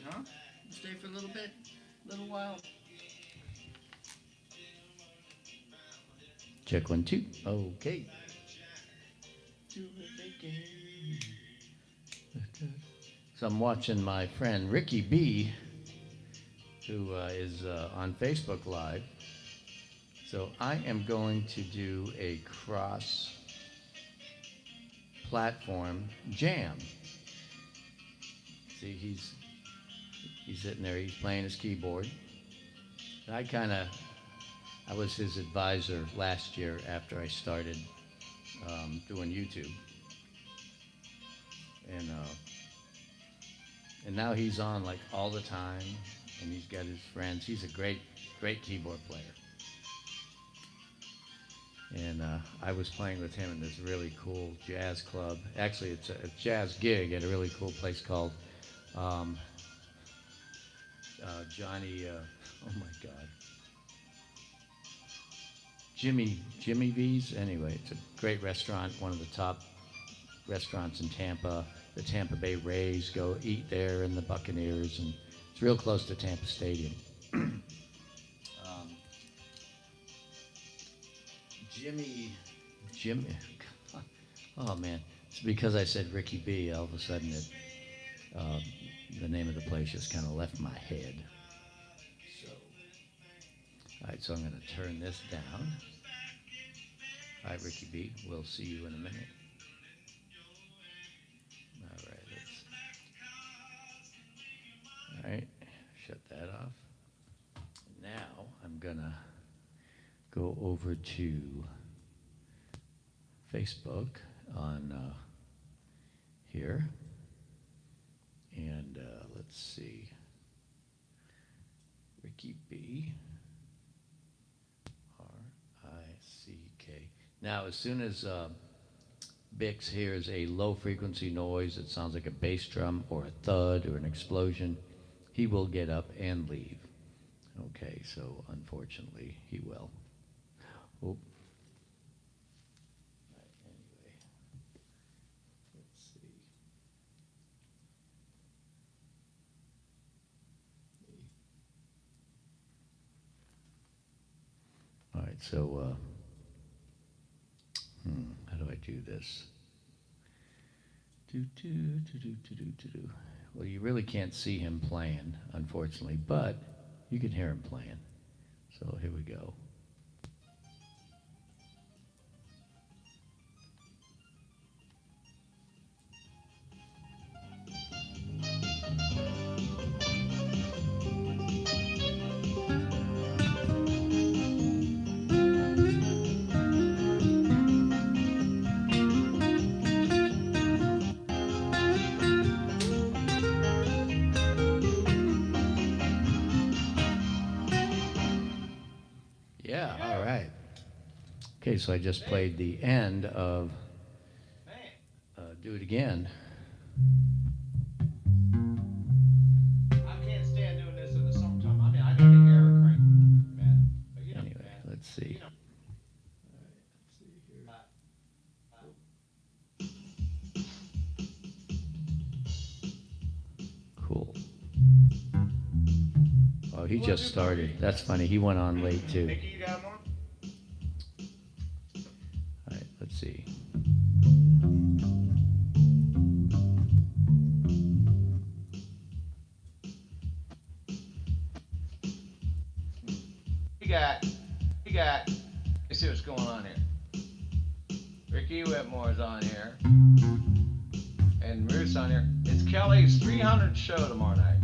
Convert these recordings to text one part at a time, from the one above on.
huh? Stay for a little bit, little while. Check 1, 2. Okay. So I'm watching my friend Ricky B, who is on Facebook Live. So I am going to do a cross-platform jam. See, he's sitting there. He's playing his keyboard. And I was his advisor last year after I started doing YouTube. And now he's on like all the time, and he's got his friends. He's a great keyboard player. And I was playing with him in this really cool jazz club. Actually, it's a jazz gig at a really cool place called Johnny. Oh my God, Jimmy V's. Anyway, it's a great restaurant, one of the top restaurants in Tampa. The Tampa Bay Rays go eat there, and the Buccaneers, and it's real close to Tampa Stadium. Jimmy, oh man, it's because I said Ricky B, all of a sudden the name of the place just kind of left my head. So, all right, so I'm going to turn this down. All right, Ricky B, we'll see you in a minute. All right, shut that off. Now I'm gonna go over to Facebook on here, and let's see, Ricky B, R-I-C-K. Now, as soon as Bix hears a low frequency noise that sounds like a bass drum or a thud or an explosion, he will get up and leave. Okay, so unfortunately he will. Oh. Anyway, let's see. All right, so how do I do this? Well, you really can't see him playing, unfortunately, but you can hear him playing. So here we go. Yeah, all right. Okay, so I just played the end of Do It Again. I can't stand doing this in the summertime. I mean, I got the air crank, man. But you know, Anyway, man, let's see. you know. All right, let's see here. Cool. Oh, he just started. That's funny. He went on late too. Mickey, you got more? All right, let's see. You got, let's see what's going on here. Ricky Whitmore's on here. And Ruth's on here. It's Kelly's 300th show tomorrow night.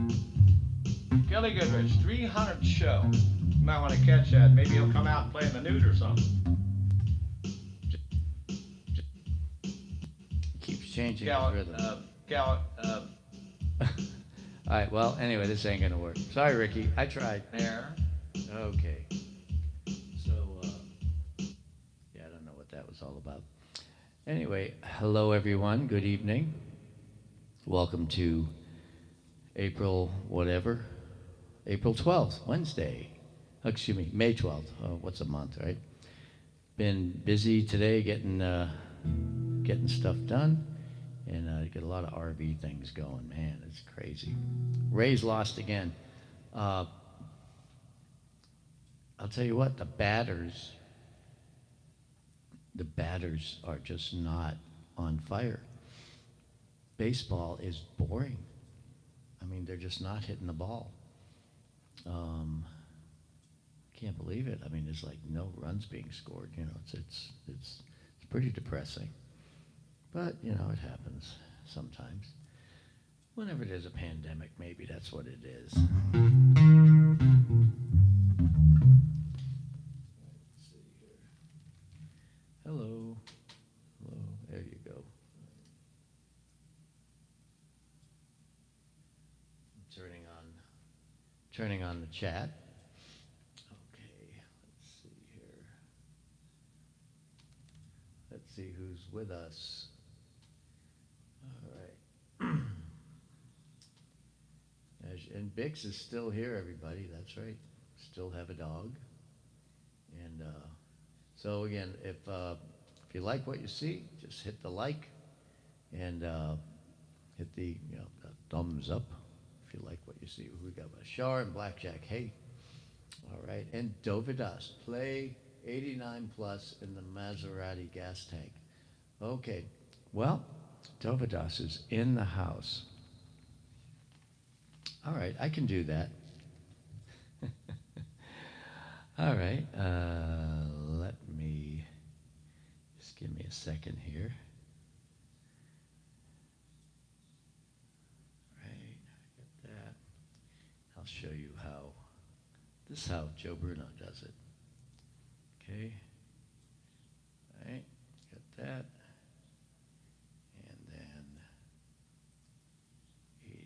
Kelly Goodrich, 300th show. You might want to catch that. Maybe he'll come out and play in the nude or something. Keeps changing his All rhythm. right, well, anyway, this ain't gonna work. Sorry, Ricky. I tried. There. Okay. So, yeah, I don't know what that was all about. Anyway, hello, everyone. Good evening. Welcome to April 12th, Wednesday. Excuse me, May 12th. Oh, what's a month, right? Been busy today getting stuff done. and get a lot of RV things going. Man, it's crazy. Rays lost again. I'll tell you what, the batters are just not on fire. Baseball is boring. I mean, they're just not hitting the ball. Can't believe it. I mean, there's like no runs being scored. You know, it's pretty depressing. But you know, it happens sometimes. Whenever there's a pandemic, maybe that's what it is. Let's see here. Hello. Hello. There you go. Turning on the chat. Okay, let's see here. Let's see who's with us. All right. And Bix is still here, everybody. That's right. Still have a dog. And so again, if you like what you see, just hit the like and hit the thumbs up. If you like what you see, we got Bashar and Blackjack. Hey, all right, and Dovydas, play 89 plus in the Maserati gas tank. Okay, well, Dovydas is in the house. All right, I can do that. All right, let me just give me a second here. I'll show you how, this is how Joe Bruno does it. Okay, all right, got that, and then 89.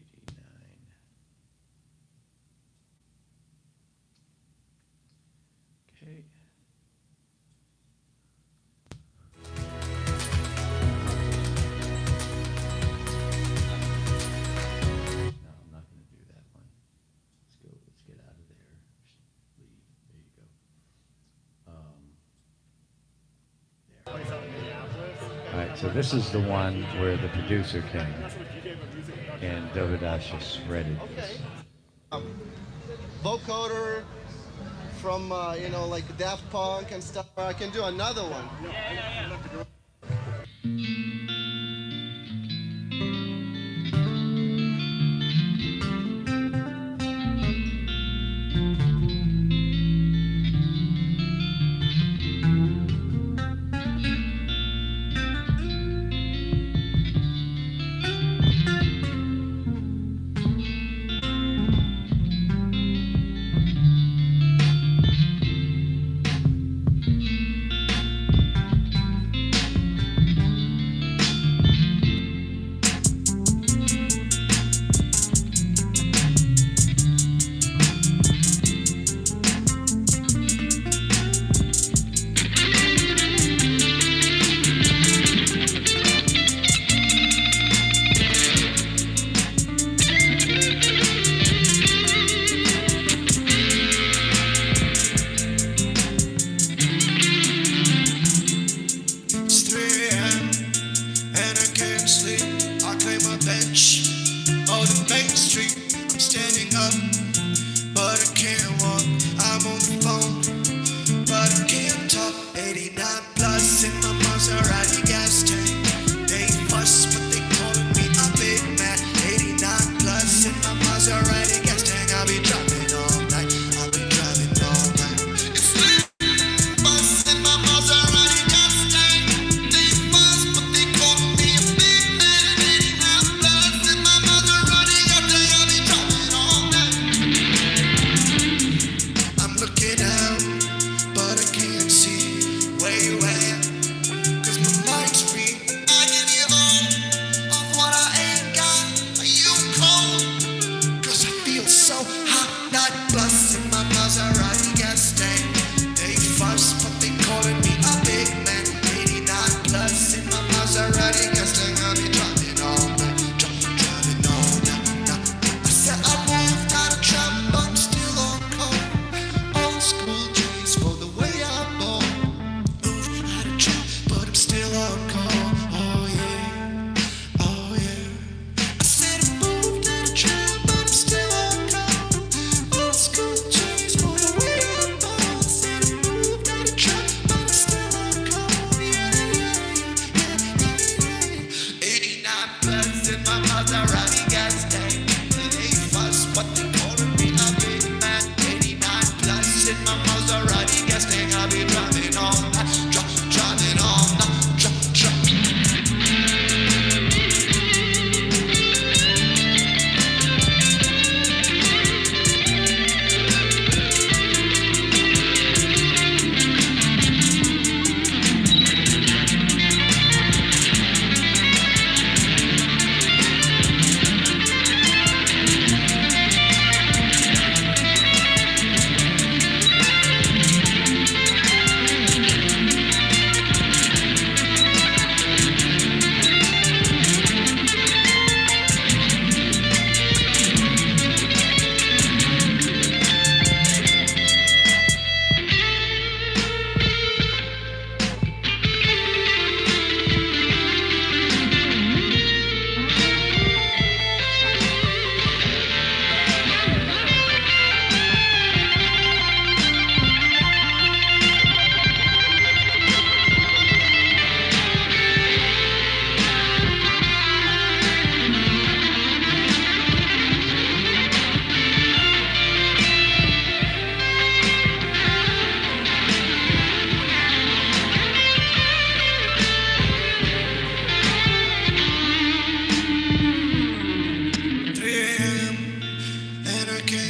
Okay. So this is the one where the producer came, and Dovydas just shredded this. Vocoder from, like Daft Punk and stuff. I can do another one.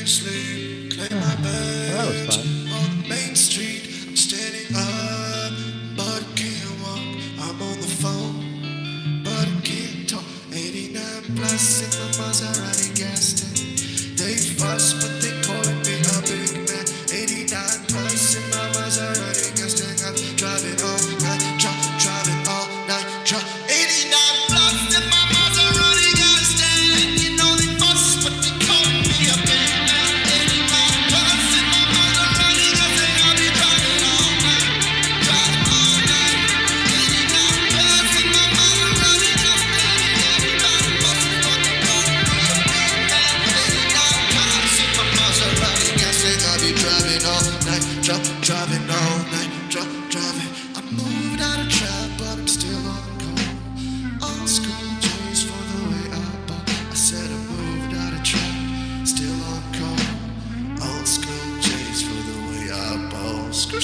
can't sleep, claim my bed. That was fun. On the main street, I'm standing up, but I can't walk. I'm on the phone, but I can't talk. 89 plus in my Maserati gas tank. They fuss, but they calling me a big man. 89 plus in my Maserati gas tank. I'm driving all night, driving all night, 89 plus in my Maserati gas tank. You know they fuss, but they calling me a big man. 89 plus in my Maserati gas tank. I'll be driving all night, driving all night. 89 plus in my Maserati gas tank. Everybody fussing, but they calling me a big man. 89 plus in my Maserati gas tank. I'll be driving all night, driving all night, driving. I moved out of trap, but I'm still on call. Old school J's for the way I bought. I said I moved out of trap, still on call. Old school J's for the way I bought. Skr.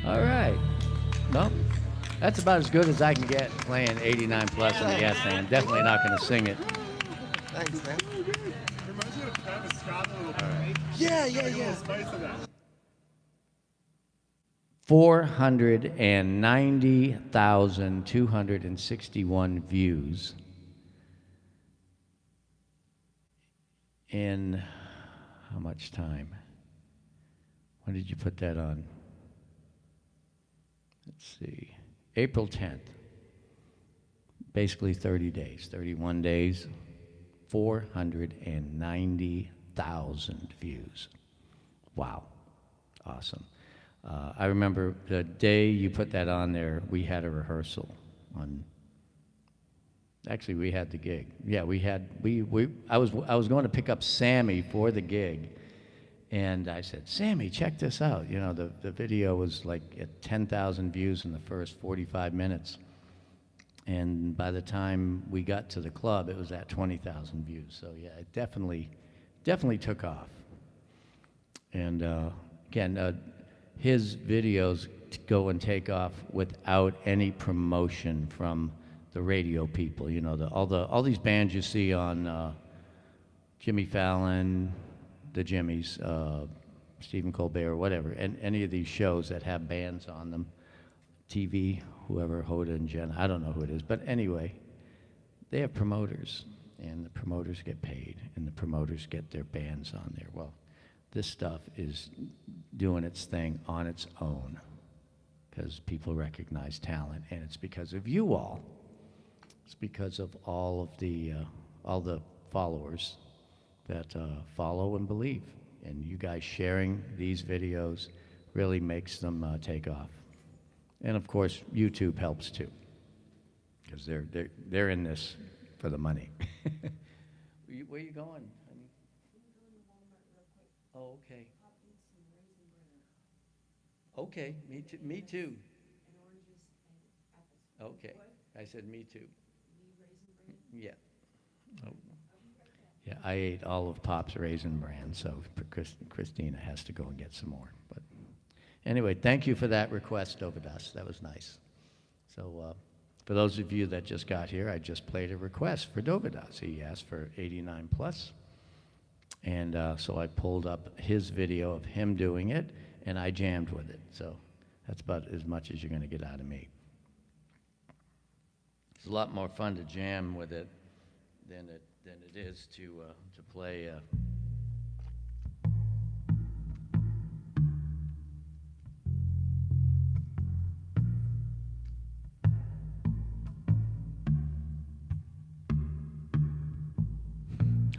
All right. Well, that's about as good as I can get playing 89 plus on the gas tank. I'm definitely not going to sing it. Thanks, man. Reminds me of Travis Scott a little bit. Yeah. Like a little spice of that. 490,261 views in how much time? When did you put that on? Let's see. April 10th. Basically 30 days, 31 days, 490,000 views. Wow. Awesome. I remember the day you put that on there, we had a rehearsal on. Actually, we had the gig. Yeah, I was going to pick up Sammy for the gig, and I said, Sammy, check this out. You know, the video was like at 10,000 views in the first 45 minutes, and by the time we got to the club, it was at 20,000 views. So yeah, it definitely took off. And again. His videos go and take off without any promotion from the radio people. You know, all these bands you see on Jimmy Fallon, the Jimmys, Stephen Colbert, whatever, and any of these shows that have bands on them, TV, whoever, Hoda and Jen, I don't know who it is, but anyway, they have promoters, and the promoters get paid, and the promoters get their bands on there. Well, this stuff is doing its thing on its own because people recognize talent, and it's because of you all. It's because of all the followers that follow and believe, and you guys sharing these videos really makes them take off. And of course, YouTube helps too, because they're in this for the money. Where you going? Oh, okay. Okay, me too. Okay, I said me too. Yeah. Oh. Yeah, I ate all of Pop's Raisin Bran, so Christina has to go and get some more. But anyway, thank you for that request, Dovydas. That was nice. So for those of you that just got here, I just played a request for Dovydas. He asked for 89 plus. And so I pulled up his video of him doing it, and I jammed with it. So that's about as much as you're going to get out of me. It's a lot more fun to jam with it than it is to play.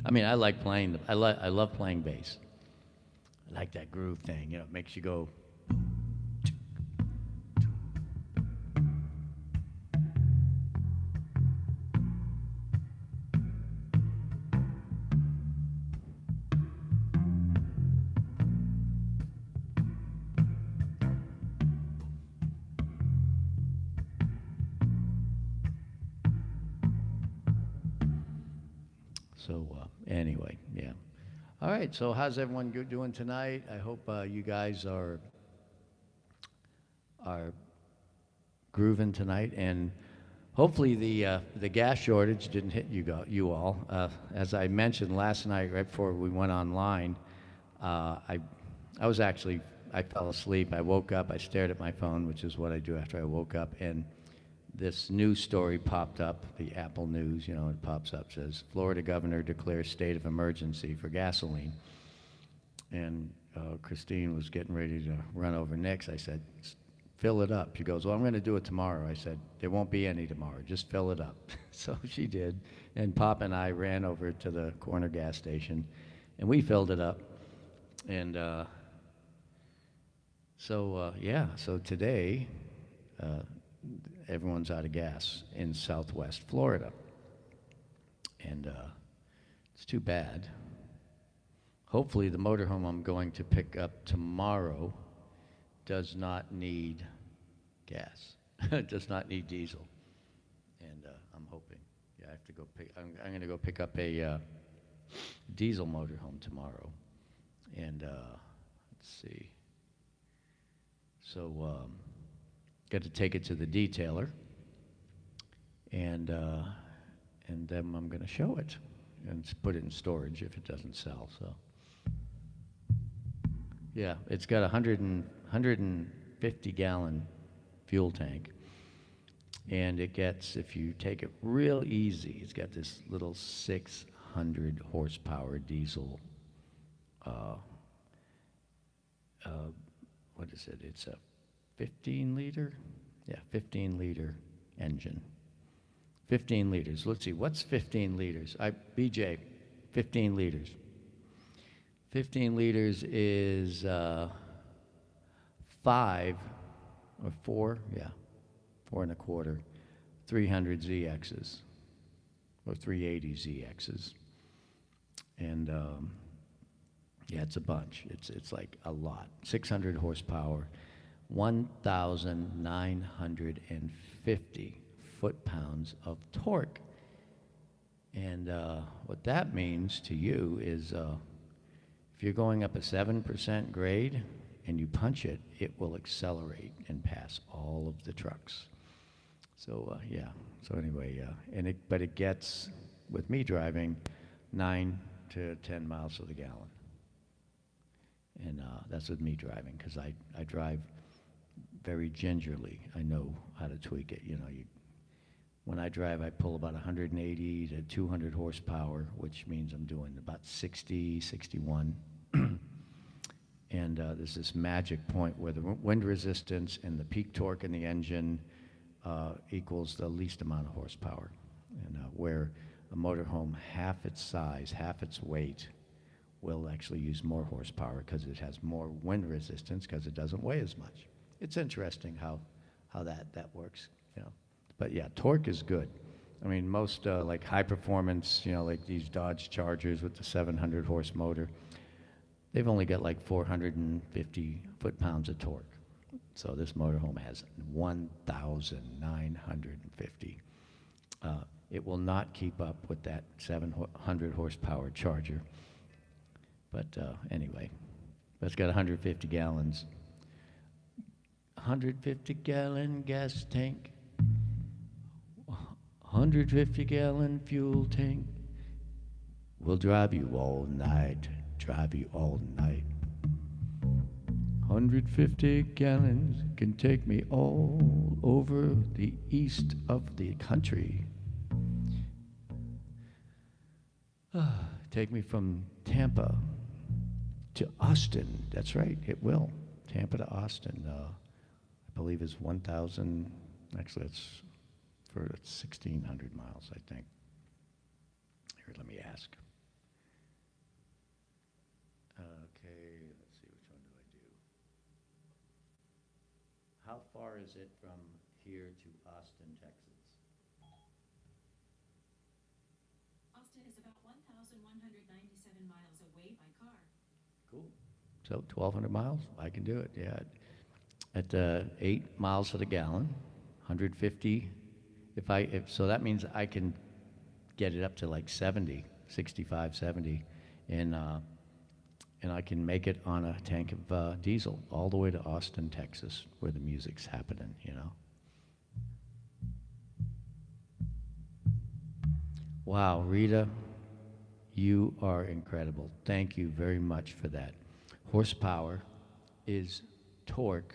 I mean, I like playing. I love playing bass. I like that groove thing. You know, it makes you go. So anyway, yeah. All right, so how's everyone doing tonight? I hope you guys are grooving tonight, and hopefully the gas shortage didn't hit you all. As I mentioned last night, right before we went online, I was actually I fell asleep. I woke up. I stared at my phone, which is what I do after I woke up, and this news story popped up. The Apple News, it pops up, says Florida governor declares state of emergency for gasoline, and Christine was getting ready to run over next. I said, fill it up. She goes, well, I'm going to do it tomorrow. I said, there won't be any tomorrow. Just fill it up. So she did. And Pop and I ran over to the corner gas station, and we filled it up. And so today, everyone's out of gas in Southwest Florida. And it's too bad. Hopefully the motorhome I'm going to pick up tomorrow does not need gas. It does not need diesel. And I'm hoping. Yeah, I have to go I'm going to go pick up a diesel motorhome tomorrow. And let's see. So got to take it to the detailer. And then I'm going to show it and put it in storage if it doesn't sell. So yeah, it's got a 150-gallon fuel tank, and it gets, if you take it real easy, it's got this little 600 horsepower diesel. What is it? It's a 15-liter? Yeah, 15-liter engine. 15 liters. Let's see, what's 15 liters? BJ, 15 liters. 15 liters is 5 or 4, yeah, 4.25, 300 ZXs or 380 ZXs. And yeah, it's a bunch. It's like a lot. 600 horsepower, 1,950 foot-pounds of torque. And what that means to you is if you're going up a 7% grade and you punch it, it will accelerate and pass all of the trucks. So yeah. So anyway, but it gets, with me driving, 9 to 10 miles to the gallon. And that's with me driving, because I drive very gingerly. I know how to tweak it. When I drive, I pull about 180 to 200 horsepower, which means I'm doing about 60, 61. And there's this magic point where the wind resistance and the peak torque in the engine equals the least amount of horsepower. And where a motorhome, half its size, half its weight, will actually use more horsepower because it has more wind resistance because it doesn't weigh as much. It's interesting how that works. But yeah, torque is good. I mean, most like high performance, like these Dodge Chargers with the 700 horse motor, they've only got like 450 foot-pounds of torque. So this motorhome has 1,950. It will not keep up with that 700 horsepower Charger. But anyway, it's got 150 gallons. 150-gallon gas tank. 150-gallon fuel tank will drive you all night, 150 gallons can take me all over the east of the country. Take me from Tampa to Austin. That's right, it will. Tampa to Austin, I believe is 1,000, actually it's 1,600 miles, I think. Here, let me ask. Okay, let's see, which one do I do? How far is it from here to Austin, Texas? Austin is about 1,197 miles away by car. Cool. So 1,200 miles, I can do it, yeah. At 8 miles to the gallon, 150. So that means I can get it up to like 70, 65, 70 in and I can make it on a tank of diesel all the way to Austin, Texas, where the music's happening, you know. Wow, Rita, you are incredible. Thank you very much for that. Horsepower is torque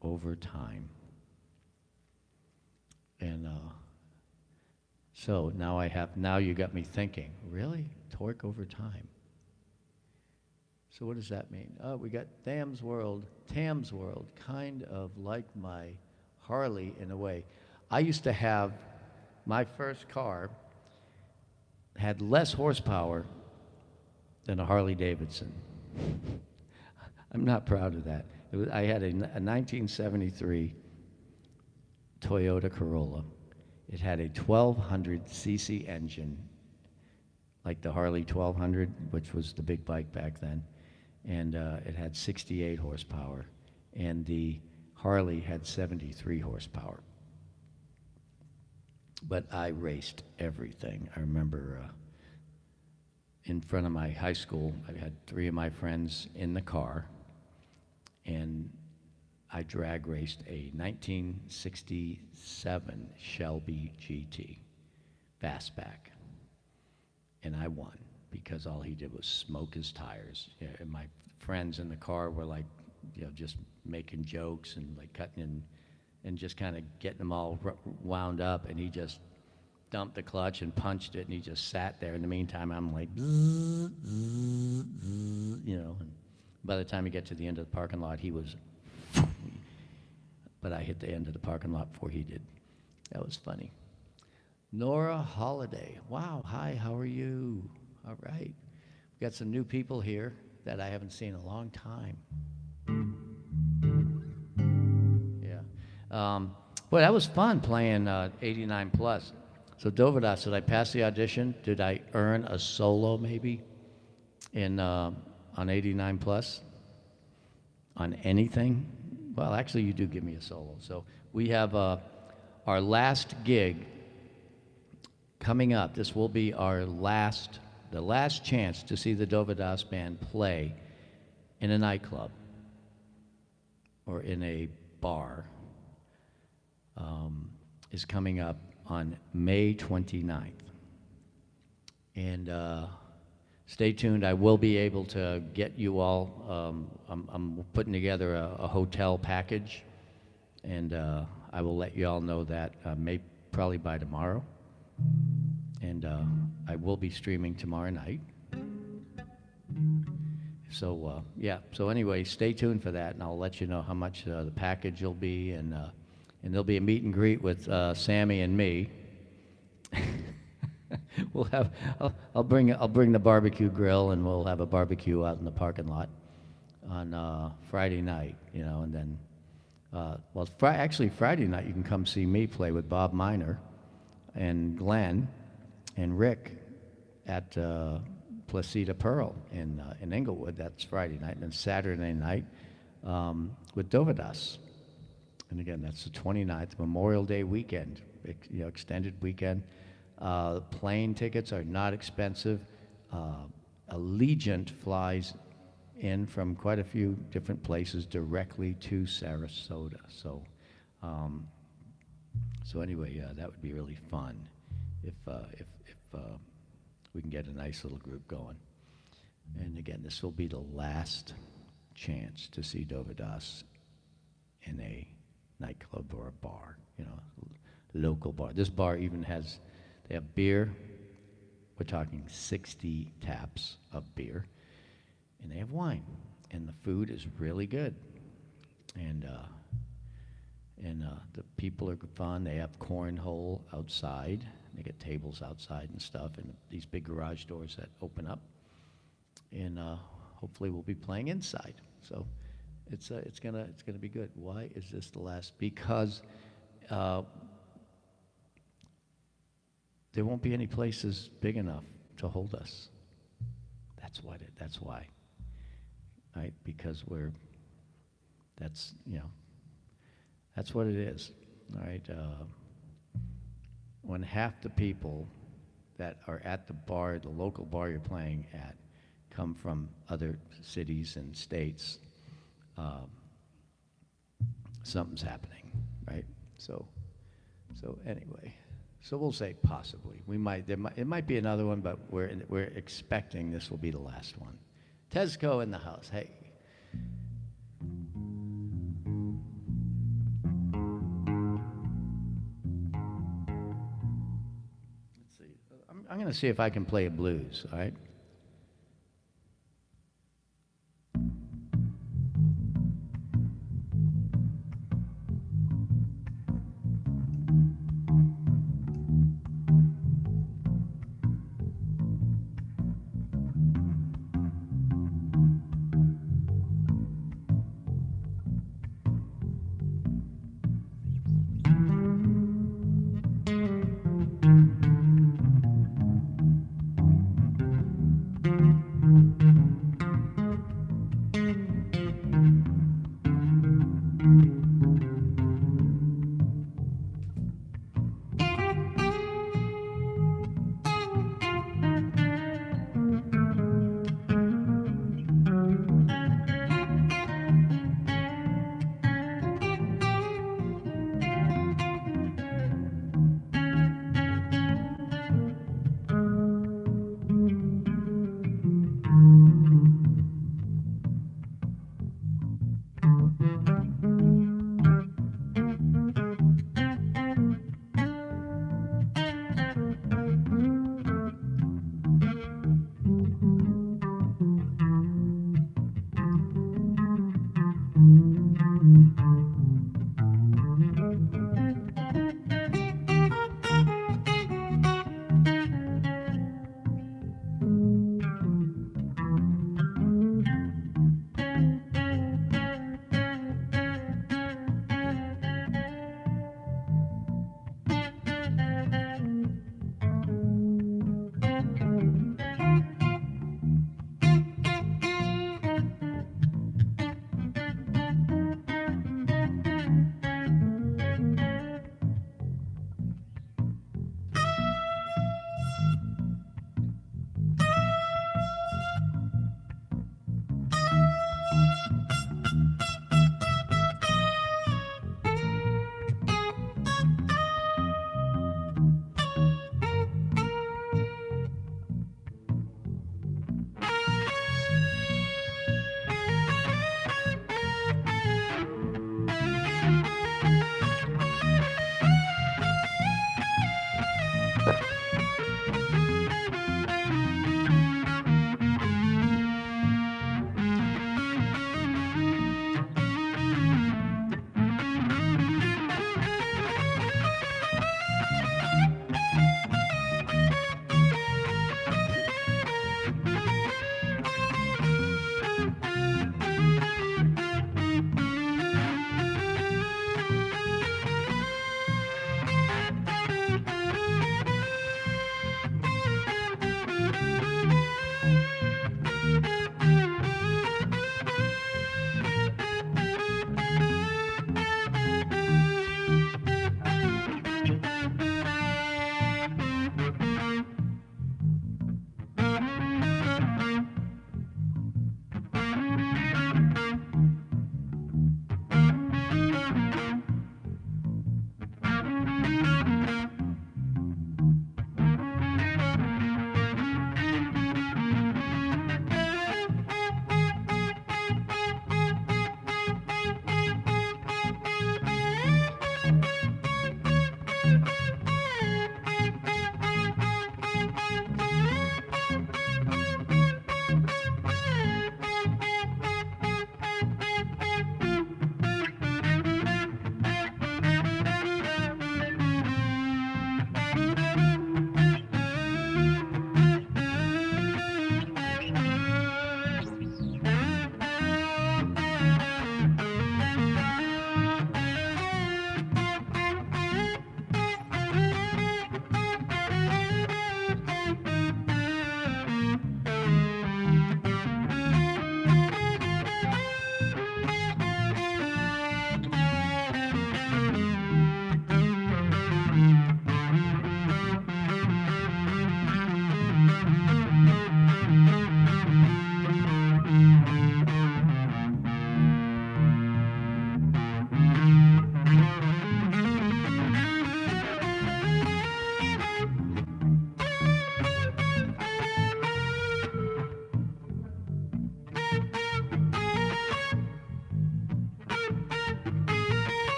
over time. And so now you got me thinking, really? Torque over time? So what does that mean? Oh, we got Tam's World, kind of like my Harley in a way. I used to have, my first car had less horsepower than a Harley Davidson. I'm not proud of that. I had a 1973 Toyota Corolla. It had a 1200 cc engine, like the Harley 1200, which was the big bike back then, and it had 68 horsepower, and the Harley had 73 horsepower. But I raced everything. I remember in front of my high school, I had 3 of my friends in the car, and I drag raced a 1967 Shelby GT fastback, and I won because all he did was smoke his tires. Yeah, and my friends in the car were like, you know, just making jokes and like cutting in and just kind of getting them all wound up, and he just dumped the clutch and punched it, and he just sat there. In the meantime, I'm like, bzz, bzz, bzz, you know. And by the time we get to the end of the parking lot, he was, but I hit the end of the parking lot before he did. That was funny. Nora Holiday. Wow, hi, how are you? All right. We've got some new people here that I haven't seen in a long time. Boy, that was fun playing 89 Plus. So Dovydas, did I pass the audition? Did I earn a solo maybe on 89 Plus? On anything? Well, actually, you do give me a solo. So we have our last gig coming up. This will be the last chance to see the Dovydas band play in a nightclub or in a bar. Is coming up on May 29th. And stay tuned. I will be able to get you all, I'm putting together a hotel package, and I will let you all know that probably by tomorrow. And I will be streaming tomorrow night. So, yeah, so anyway, stay tuned for that, and I'll let you know how much the package will be, and there'll be a meet and greet with Sammy and me. We'll have. I'll bring the barbecue grill, and we'll have a barbecue out in the parking lot on Friday night. You know, and then, actually Friday night you can come see me play with Bob Miner, and Glenn, and Rick at Placida Pearl in Inglewood. That's Friday night, and then Saturday night with Dovydas. And again, that's the 29th, Memorial Day weekend, extended weekend. Plane tickets are not expensive. Allegiant flies in from quite a few different places directly to Sarasota. So, anyway, that would be really fun if we can get a nice little group going. And again, this will be the last chance to see Dovydas in a nightclub or a bar, local bar. This bar even they have beer. We're talking 60 taps of beer, and they have wine, and the food is really good, and the people are fun. They have cornhole outside. They get tables outside and stuff, and these big garage doors that open up, and hopefully we'll be playing inside. So. It's gonna be good. Why is this the last? Because there won't be any places big enough to hold us. That's why. Right? Because that's what it is. All right. When half the people that are at the bar, the local bar you're playing at, come from other cities and states, something's happening, right? So anyway, so we'll say possibly. It might be another one, but we're expecting this will be the last one. Tezco in the house, hey. Let's see. I'm going to see if I can play a blues, all right?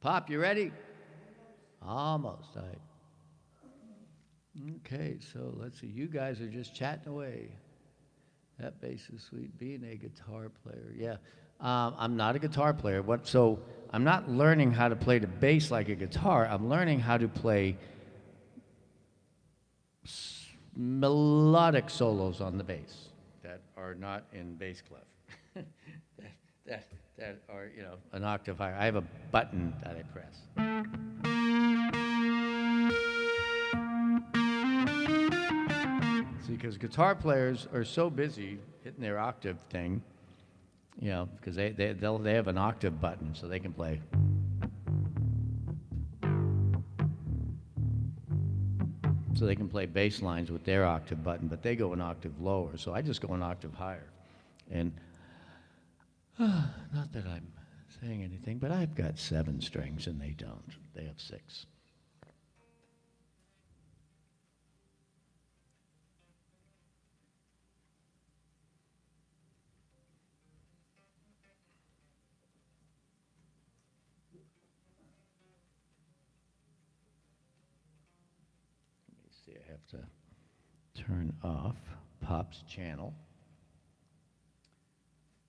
Pop, you ready? Almost. All right. Okay, so let's see. You guys are just chatting away. That bass is sweet. Being a guitar player, yeah. I'm not a guitar player. So I'm not learning how to play the bass like a guitar. I'm learning how to play melodic solos on the bass that are not in bass clef. that are, you know, an octave higher. I have a button that I press. See, because guitar players are so busy hitting their octave thing, you know, because they have an octave button, so they can play. So they can play bass lines with their octave button, but they go an octave lower, so I just go an octave higher. And not that I'm saying anything, but I've got 7 strings and they don't. They have 6. See, I have to turn off Pop's channel.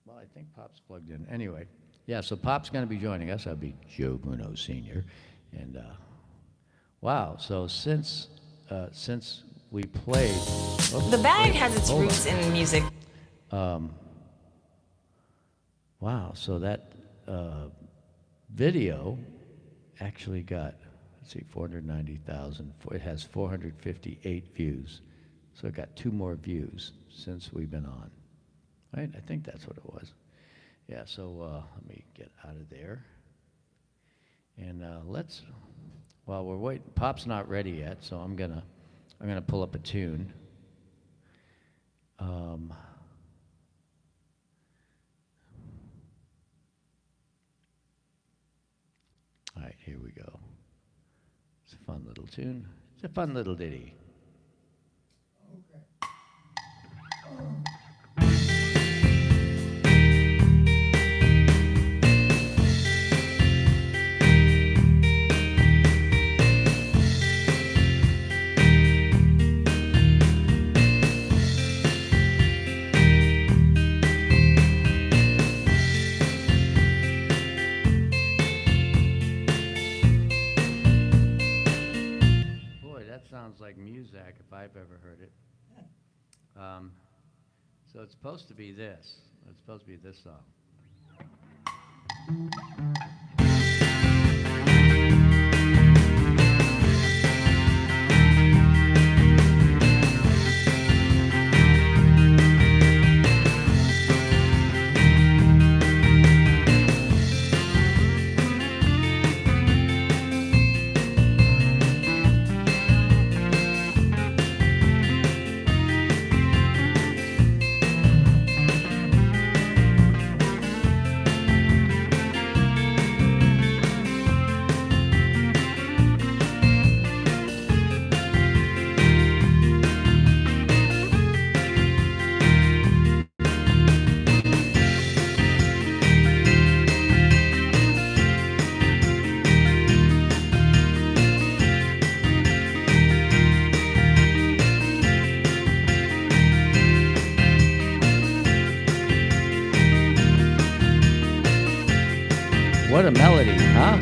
Well, I think Pop's plugged in. Anyway, yeah, so Pop's going to be joining us. I'll be Joe Bruno Sr. And, wow, so since we played... Oops, The bag wait, has its hold roots on. in music. Wow, so that video actually got... Let's see, 490,000. It has 458 views. So it got 2 more views since we've been on. Right? I think that's what it was. Yeah, so let me get out of there. And let's, while we're waiting, Pop's not ready yet, so I'm gonna pull up a tune. All right, here we go. It's a fun little tune. It's a fun little ditty. Sounds like music if I've ever heard it. So it's supposed to be this. It's supposed to be this song. What a melody, huh?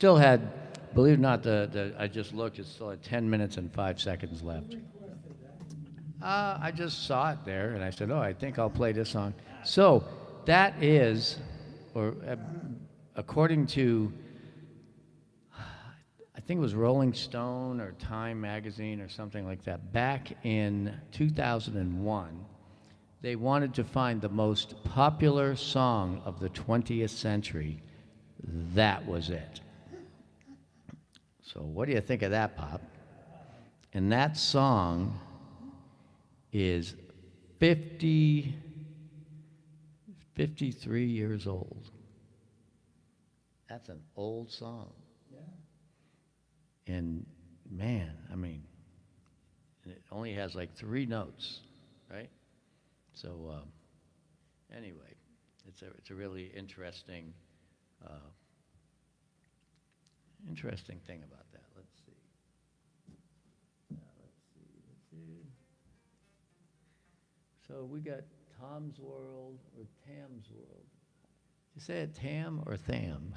Still had, believe it or not, I just looked, it still had 10 minutes and 5 seconds left. I just saw it there, and I said, oh, I think I'll play this song. So that is, or according to, I think it was Rolling Stone or Time Magazine or something like that, back in 2001, they wanted to find the most popular song of the 20th century. That was it. So what do you think of that, Pop? And that song is 53 years old. That's an old song. Yeah. And man, I mean, it only has like 3 notes, right? So anyway, it's a really interesting thing about that. Let's see. So we got Tom's World or Tam's World. Did you say it Tam or Tham?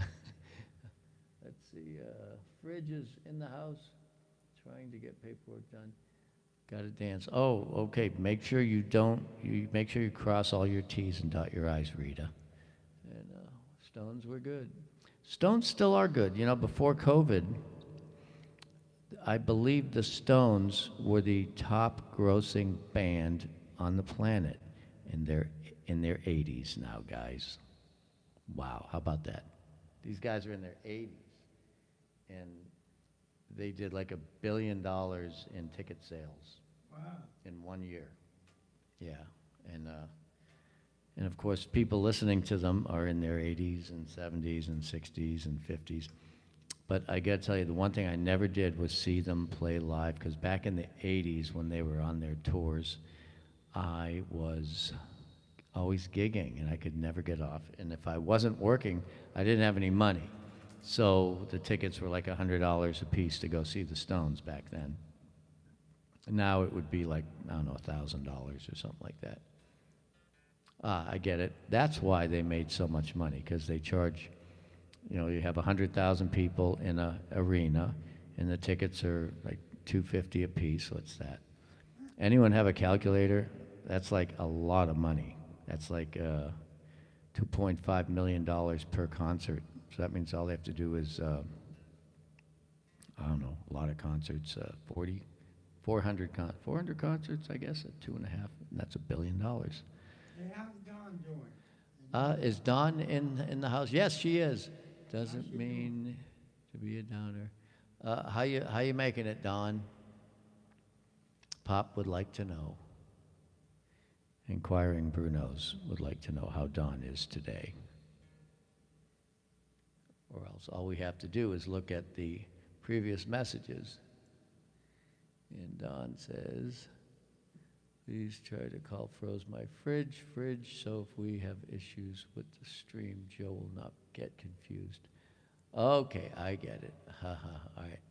Let's see. Fridge is in the house, trying to get paperwork done. Got to dance. Oh, okay. Make sure you make sure you cross all your T's and dot your I's, Rita. And Stones were good. Stones still are good. You know, before COVID, I believe the Stones were the top grossing band on the planet in their 80s now, guys. Wow, how about that? These guys are in their 80s, and they did like $1 billion in ticket sales. Wow. In 1 year. Yeah, and of course, people listening to them are in their 80s and 70s and 60s and 50s. But I got to tell you, the one thing I never did was see them play live, because back in the 80s when they were on their tours, I was always gigging, and I could never get off. And if I wasn't working, I didn't have any money. So the tickets were like $100 a piece to go see the Stones back then. Now it would be like, I don't know, $1,000 or something like that. I get it. That's why they made so much money, because they charge, you know, you have 100,000 people in an arena, and the tickets are like $250 a piece. What's that? Anyone have a calculator? That's like a lot of money. That's like $2.5 million per concert. So that means all they have to do is, I don't know, a lot of concerts, 400 concerts, I guess, at 2.5, and that's $1 billion. Hey, how's Dawn doing? Is Dawn in the house? Yes, she is. Doesn't mean to be a downer. How you making it, Dawn? Pop would like to know. Inquiring Brunos would like to know how Dawn is today. Or else all we have to do is look at the previous messages. And Dawn says, please try to call froze my fridge, so if we have issues with the stream, Joe will not get confused. Okay, I get it. All right.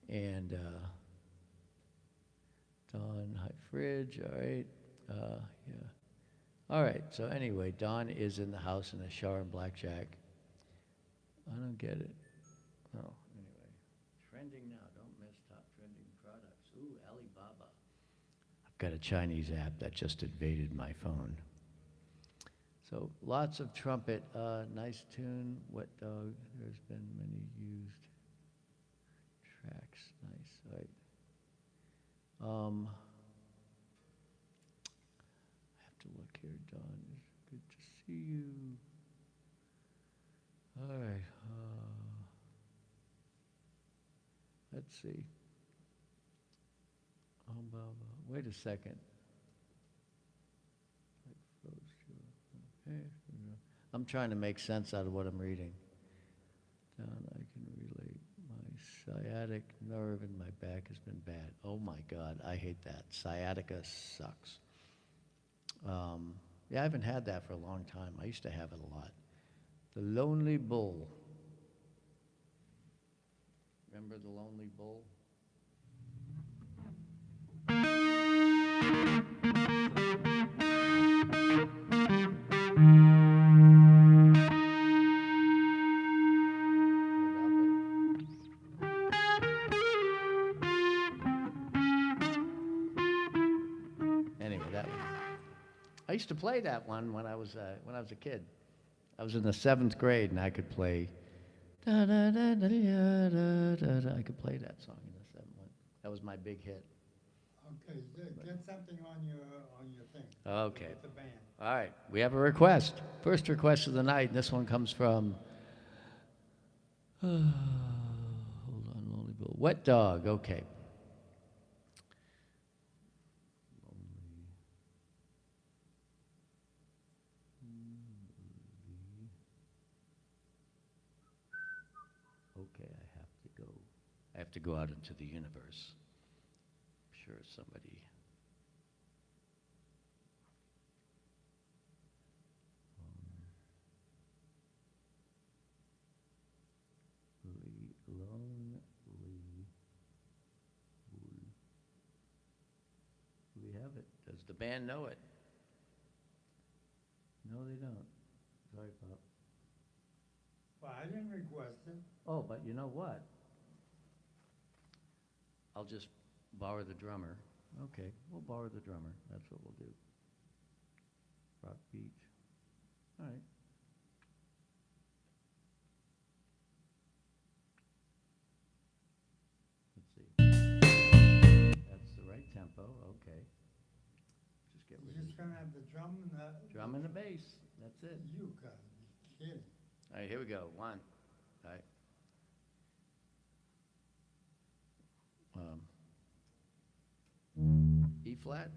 And Dawn, hi fridge, all right. Yeah. All right, so anyway, Dawn is in the house in a shower and blackjack. I don't get it. Oh, anyway. Trending now, don't miss top trending products. Ooh, Alibaba. I've got a Chinese app that just invaded my phone. So lots of trumpet. Nice tune, Wet Dog. There's been many used tracks. Nice, all right. I have to look here, Dawn. It's good to see you. All right. Let's see. Wait a second. I'm trying to make sense out of what I'm reading. Down, I can relate. My sciatic nerve in my back has been bad. Oh my God, I hate that. Sciatica sucks. Yeah, I haven't had that for a long time. I used to have it a lot. The Lonely Bull. Remember the Lonely Bull? I used to play that one when I was a kid. I was in the 7th grade and I could play. Da, da, da, da, da, da, da, da. I could play that song in the 7th one. That was my big hit. Okay, get something on your thing. Okay. With the band. All right, we have a request. First request of the night, and this one comes from. Hold on, Lonely Bill. Wet Dog. Okay. Okay, I have to go out into the universe. I'm sure somebody. Lonely. Do we have it? Does the band know it? No, they don't. Sorry, Pop. Well, I didn't request it. Oh, but you know what? I'll just borrow the drummer. Okay, we'll borrow the drummer. That's what we'll do. Rock Beach. All right. Let's see. That's the right tempo. Okay. Just get You're rid of just gonna have the drum and the. drum and the bass. That's it. You gotta be kidding. All right, here we go. One. All right. E flat,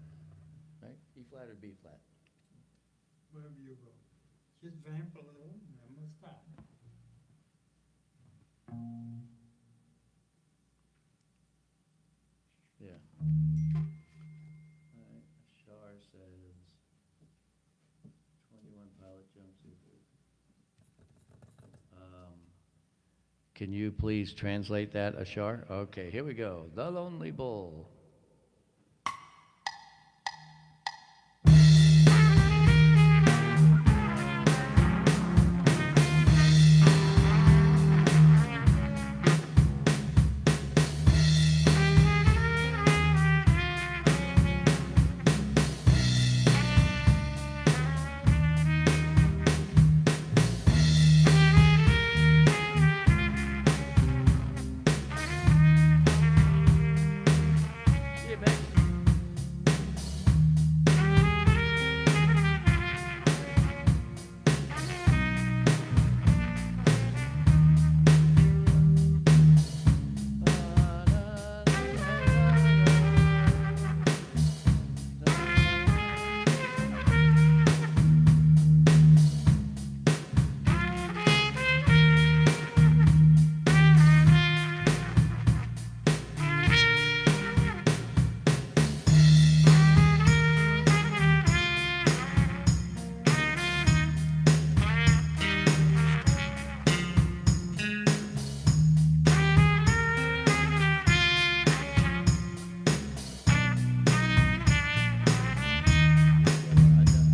right? E flat or B flat? Wherever you go. Just vamp a little and then we'll stop. Yeah. All right. Shar says 21 pilot jumpsuit. Can you please translate that, Ashar? Okay, here we go. The Lonely Bull. See you, Mick.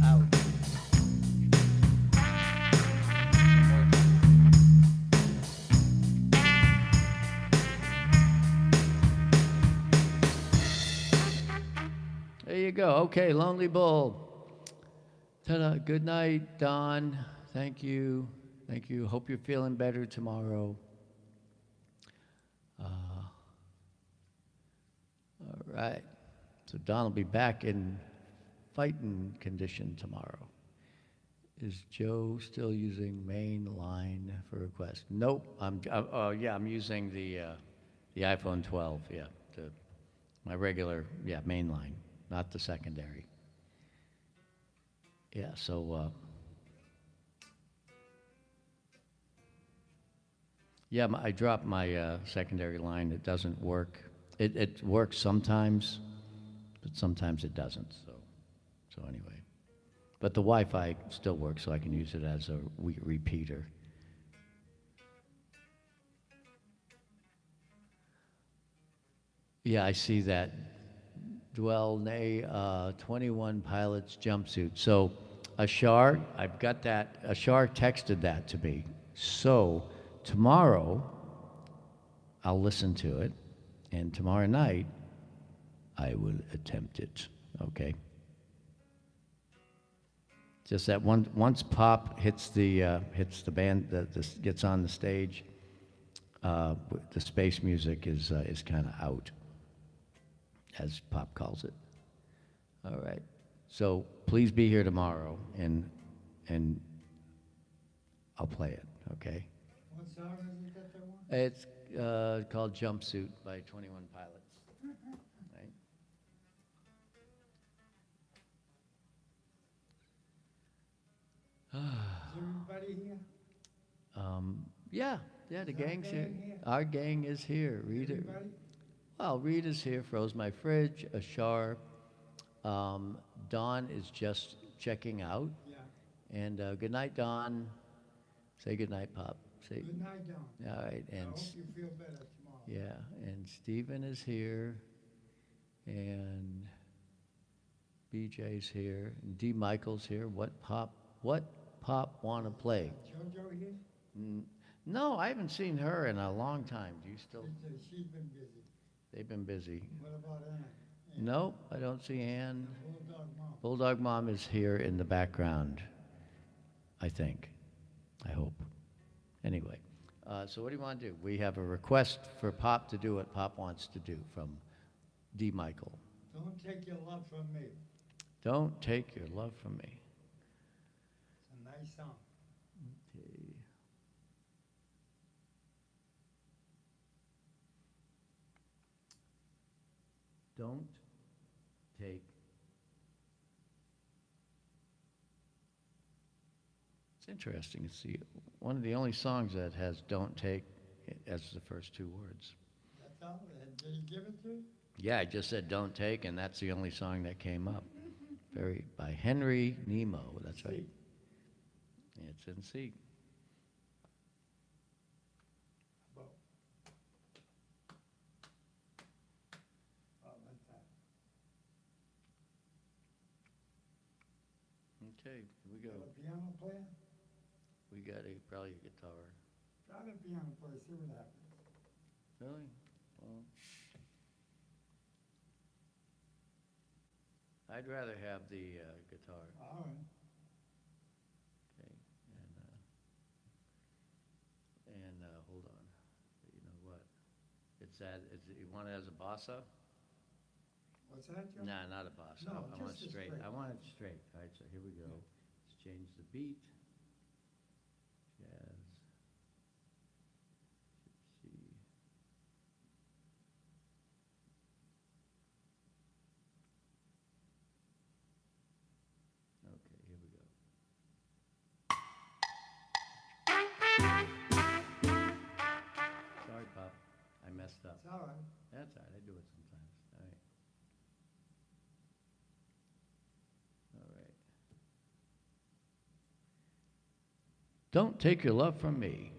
Out. There you go. Okay, Lonely Bull. Ta-da. Good night, Don. Thank you. Thank you. Hope you're feeling better tomorrow. All right. So Don will be back in fighting condition tomorrow. Is Joe still using main line for requests? Nope. I'm using the iPhone 12. Yeah, my regular main line, not the secondary. Yeah. So I dropped my secondary line. It doesn't work. It works sometimes, but sometimes it doesn't. So anyway. But the Wi-Fi still works, so I can use it as a repeater. Yeah, I see that. Dwell Nay 21 pilots jumpsuit. So Ashar, I've got that. Ashar texted that to me. So tomorrow, I'll listen to it, and tomorrow night, I will attempt it. Okay. Just that once Pop hits the band, gets on the stage, the space music is kind of out, as Pop calls it. All right. So please be here tomorrow, and I'll play it. Okay. What song is it that they want? It's called Jumpsuit by 21 Pilots. Right? Is everybody here? Yeah, the Is our gang's here. gang here? Our gang is here. Rita, Everybody? well, Rita's here, froze my fridge, Ashar. Dawn is just checking out. Yeah. And good night, Dawn. Say good night, Pop. Say, Good night, Don. all right, I and hope you feel better tomorrow. yeah, and Stephen is here, and BJ's here, and D. Michael's here. What Pop want to play? Jojo here? No, I haven't seen her in a long time. Do you still? She's been busy. They've been busy. What about Ann? Nope, I don't see Ann. Bulldog Mom. Bulldog Mom is here in the background, I think. I hope. Anyway, so what do you want to do? We have a request for Pop to do what Pop wants to do from D. Michael. Don't take your love from me. Don't take your love from me. It's a nice song. Okay. Don't take. It's interesting. It's one of the only songs that has "don't take" as the first two words. That's all? Did you give it to you? Yeah, I just said "don't take," and that's the only song that came up. By Henry Nemo. That's right. It's in C. Bow. Oh, like that. Okay, here we go. Got a piano player? We got probably a guitar. Try the piano player, see what happens. Really? Well, I'd rather have the guitar. All right. Okay, and hold on. You know what? You want it as a bossa? What's that, Joe? Nah, not a bossa. No, I want just it a straight. straight I want it straight. All right, so here we go. Let's change the beat. Jazz. C. Okay, here we go. Sorry, Pop. I messed up. It's all right. That's all right. I do it sometimes. All right. All right. Don't take your love from me.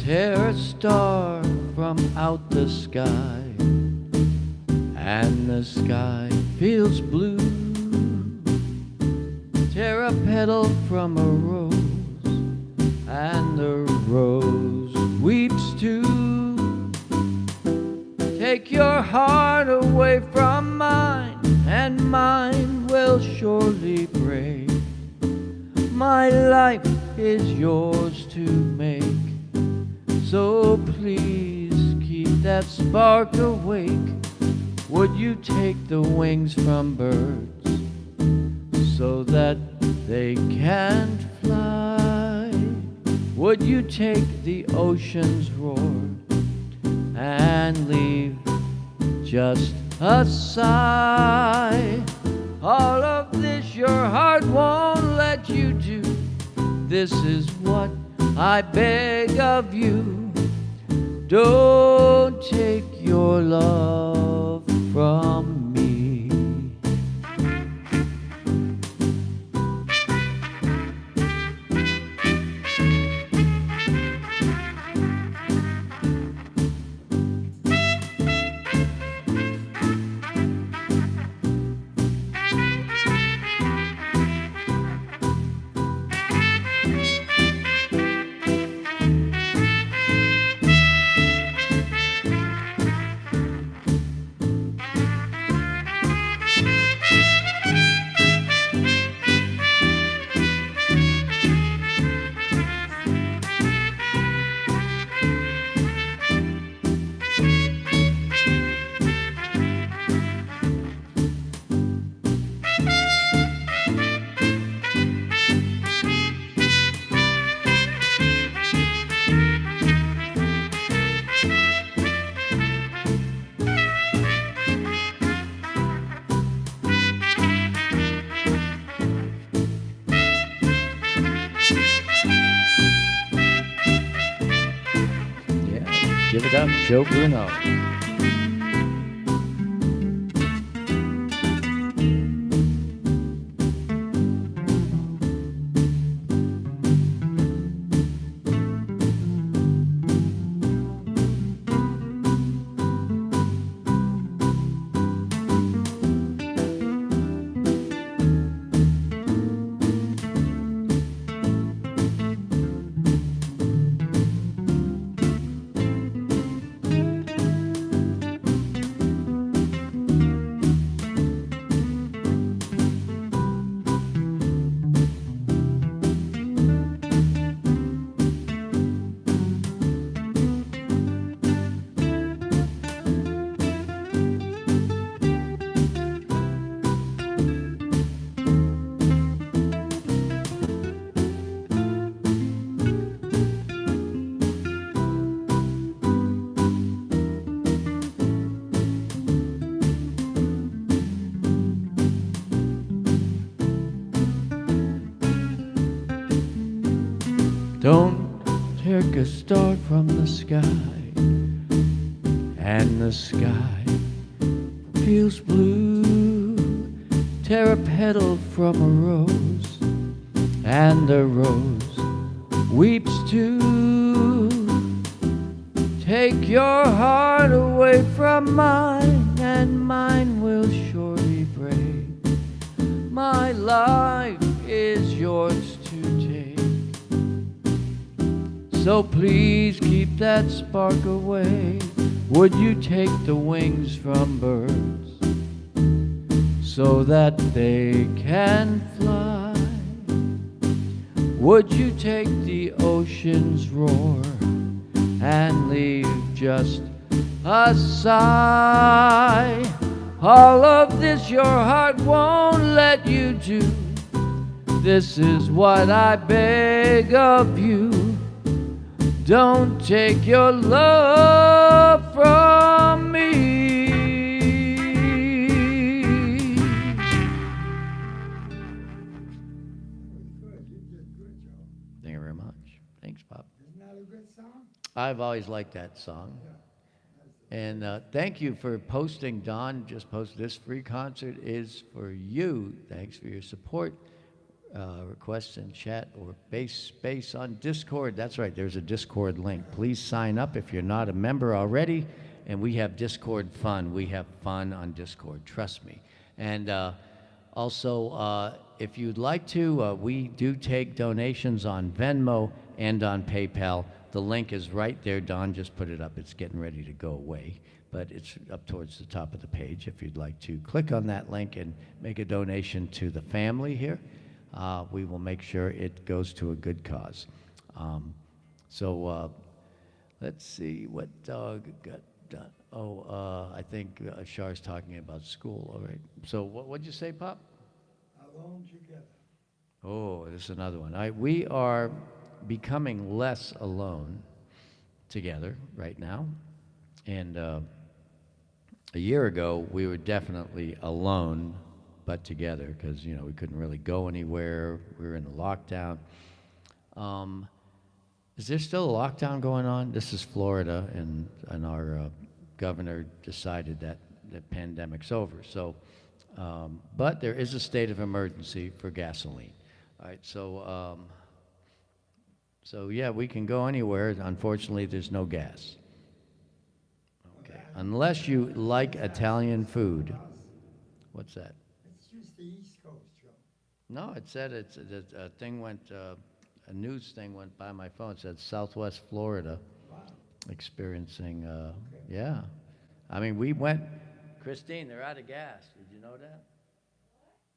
Tear a star from out the sky, and the sky feels blue. Tear a petal from a rose, and the rose weeps too. Take your heart away from mine, and mine will surely break. My life is yours to make. So please keep that spark awake. Would you take the wings from birds so that they can't fly? Would you take the ocean's roar and leave just a sigh? All of this your heart won't let you do. This is what I beg of you. Don't take your love from me. Give it up, Joe Bruno. Don't take a star from the sky, and the sky feels blue. Tear a petal from a rose, and the rose weeps too. Take your heart away from mine, and mine will surely break. My life is yours to take. So please keep that spark away. Would you take the wings from birds so that they can fly? Would you take the ocean's roar and leave just a sigh? All of this your heart won't let you do. This is what I beg of you. Don't take your love from me. Good, you did good, Joe. Thank you very much. Thanks, Bob. Isn't that a good song? I've always liked that song. And thank you for posting. Don just posted this free concert is for you. Thanks for your support. Requests in chat or bass space on Discord. That's right, there's a Discord link. Please sign up if you're not a member already. And we have Discord fun. We have fun on Discord, trust me. And also, if you'd like to, we do take donations on Venmo and on PayPal. The link is right there. Don just put it up. It's getting ready to go away, but it's up towards the top of the page if you'd like to click on that link and make a donation to the family here. we will make sure it goes to a good cause. So let's see what dog got done. Oh, I think Char's talking about school. All right. So what'd you say, Pop? Alone together. Oh, this is another one. We are becoming less alone together right now. And a year ago, we were definitely alone, but together, because, you know, we couldn't really go anywhere. We were in the lockdown. Is there still a lockdown going on? This is Florida, and our governor decided that the pandemic's over. So, but there is a state of emergency for gasoline. All right, so yeah, we can go anywhere. Unfortunately, there's no gas. Okay, unless you like Italian food. What's that? It's just the East Coast, Joe. No, it said a thing went, a news thing went by my phone. It said Southwest Florida Wow. experiencing, yeah. I mean, we went, Christine, they're out of gas. Did you know that?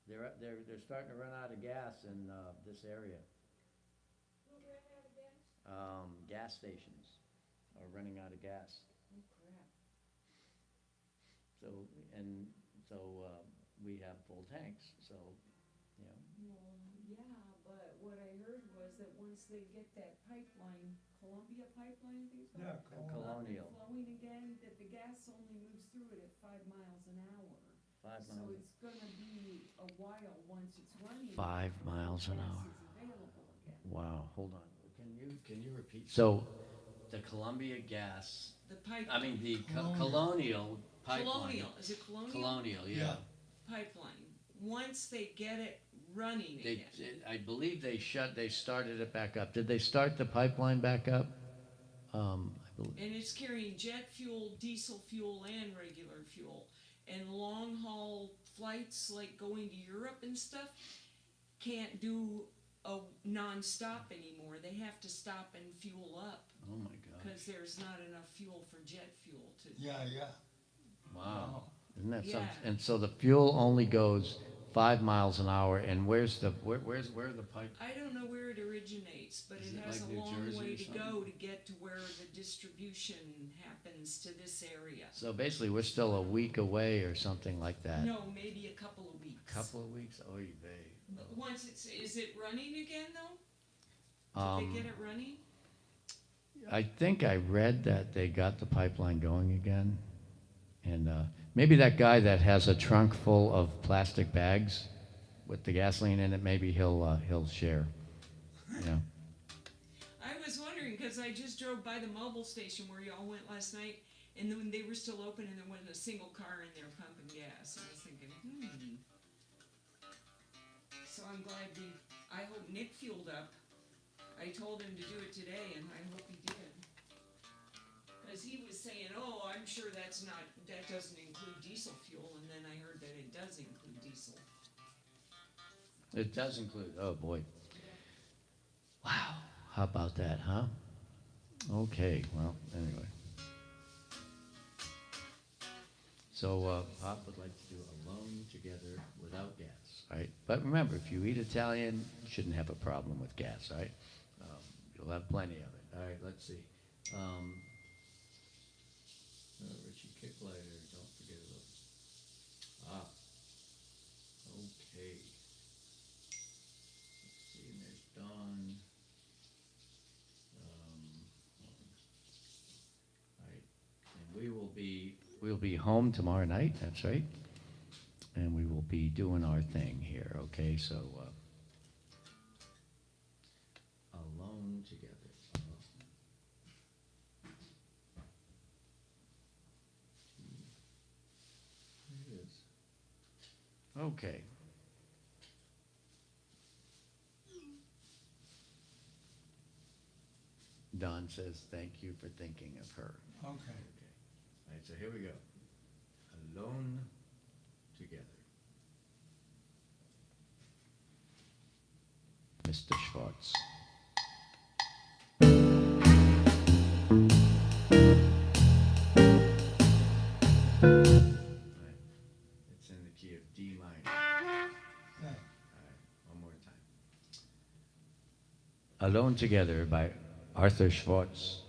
They're starting to run out of gas in this area. Gas stations are running out of gas. Oh, crap. So, we have full tanks, so, you know. Well, yeah, but what I heard was that once they get that pipeline, Columbia pipeline, I think it's called? Yeah, Colonial. Flowing again, that the gas only moves through it at 5 miles an hour. 5 So miles. it's gonna be a while once it's running. 5 miles an gas hour. is available again. Wow, hold on. Can you repeat? So, the Columbia gas, The pipe. I mean, the Colonial pipeline. Colonial, is it Colonial? Colonial, yeah. Pipeline. Once they get it running They, again. I believe they started it back up. Did they start the pipeline back up? I believe. And it's carrying jet fuel, diesel fuel, and regular fuel. And long haul flights, like going to Europe and stuff, can't do a non-stop anymore. They have to stop and fuel up Oh my God. because there's not enough fuel for jet fuel to. Yeah, yeah. Wow. Isn't that something? Yeah. And so the fuel only goes 5 miles an hour, and where the pipe? I don't know where it originates, but Is it it has like a New long Jersey way or to something? go to get to where the distribution happens to this area. So basically, we're still a week away or something like that. No, maybe a couple of weeks. Couple of weeks? Oy vey. Once is it running again though? Did they get it running? I think I read that they got the pipeline going again. And maybe that guy that has a trunk full of plastic bags with the gasoline in it, maybe he'll share. You know? I was wondering because I just drove by the mobile station where y'all went last night, and then they were still open, and there wasn't a single car in there pumping gas. And I was thinking, So I'm glad I hope Nick fueled up. I told him to do it today, and I hope he did. Because he was saying, oh, I'm sure that doesn't include diesel fuel, and then I heard that it does include diesel. It does include, oh boy. Wow, how about that, huh? Okay, well, anyway. So Pop would like to do Alone Together Without Gas, right? But remember, if you eat Italian, you shouldn't have a problem with gas, right? You'll have plenty of it. All right, let's see. Richie Kicklater, don't forget about. Okay. Let's see, and there's Dawn. All right, and we'll be home tomorrow night. That's right, and we will be doing our thing here. Okay, so Alone Together. Here it is. Okay. Don says, thank you for thinking of her. Okay. Okay. All right, so here we go. Alone Together. Mr. Schwartz. All right. It's in the key of D minor. Okay. All right, one more time. Alone Together by Arthur Schwartz.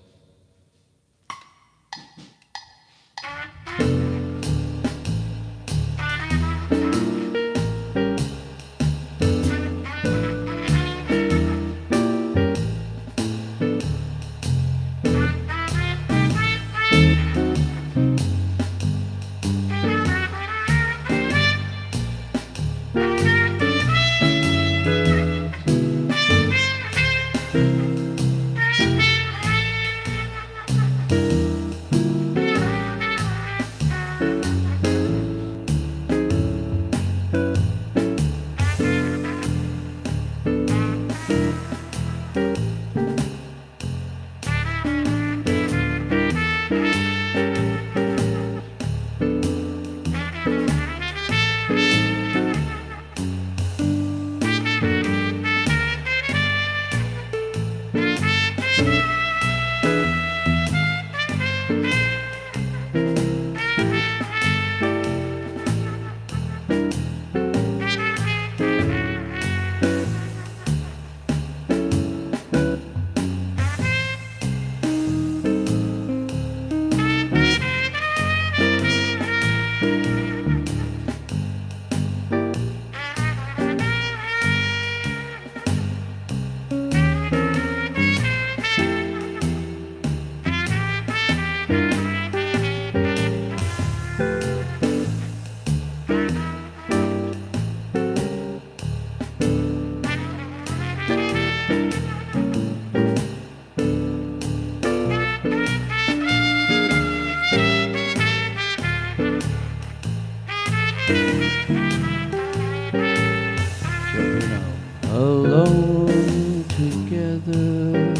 Alone together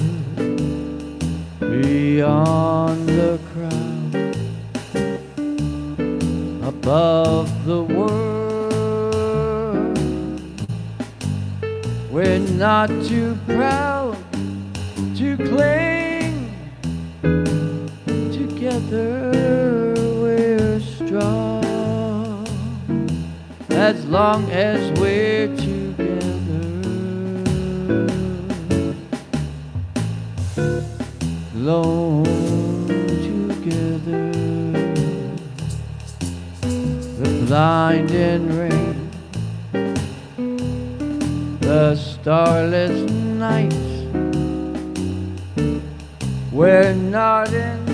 beyond the crowd, above the world. We're not too proud to cling together. We're strong as long as we're together. Alone together, the blinding rain, the starless nights. We're not in